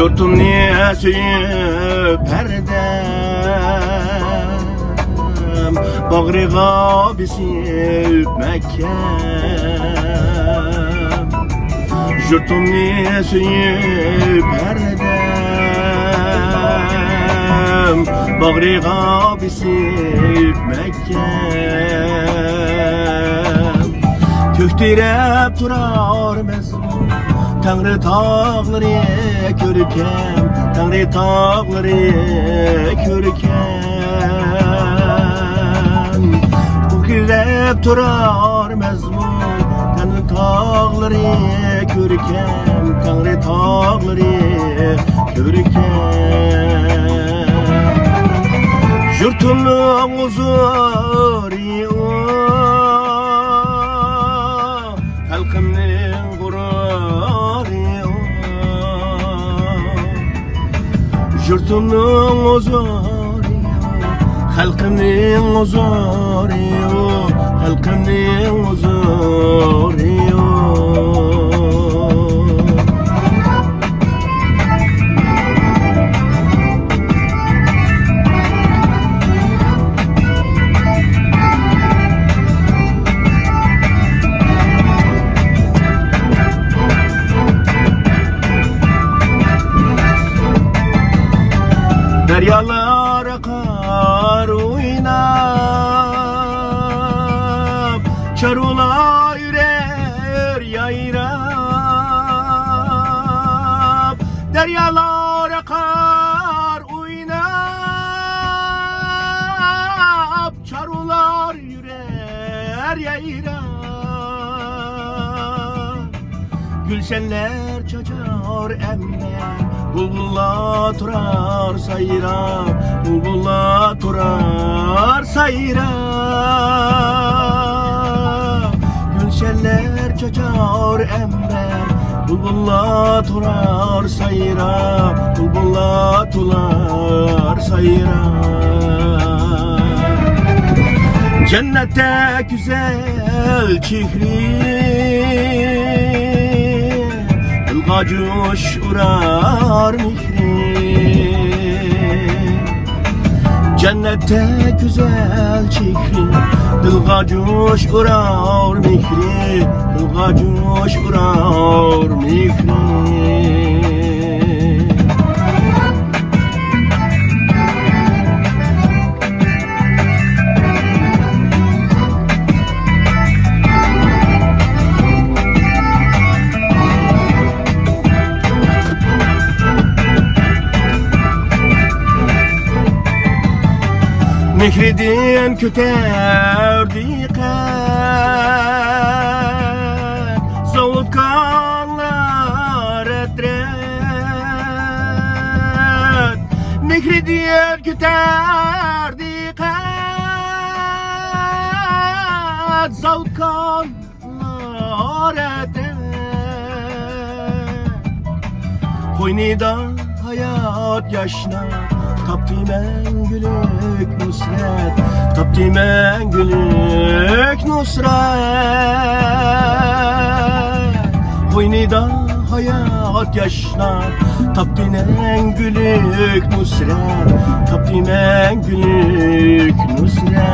Yurtum niye söyüp perdem Bağrığa bisip Mekkem Yurtum niye söyüp perdem Bağrığa bisip Mekkem Töktürep durar mezmun Tanrı tağları körkem Tanrı tağları körkem Ukirep durar mezmun Tanrı tağları körkem Tanrı tağları körkem Yurtumun huzuru Halkımın gururu Yurtumun huzuru Halkımın huzuru Halkımın huzuru Deryalar akar oynap Çarula yürer yayrap Deryalar akar oynap Çarular yürer yayrap Gülşenler çaçar emler Bulbullar turar sayra Bulbullar turar sayra Gülşenler çaçar ember Bulbullar turar sayra Bulbullar turar sayra Cennette güzel çihri Coş uğrar mihri Cennette güzel çihri Dılga coş uğrar mihri Dılga coş uğrar mihri Mihridin küterdi kan Soğutkanlar etret Mihridin küterdi kan Soğutkanlar etret Koynida hayat yaşna Taptimen gülük nusret Taptimen gülük nusret Koynida hayat yaşlar Taptimen gülük nusret Taptimen gülük nusret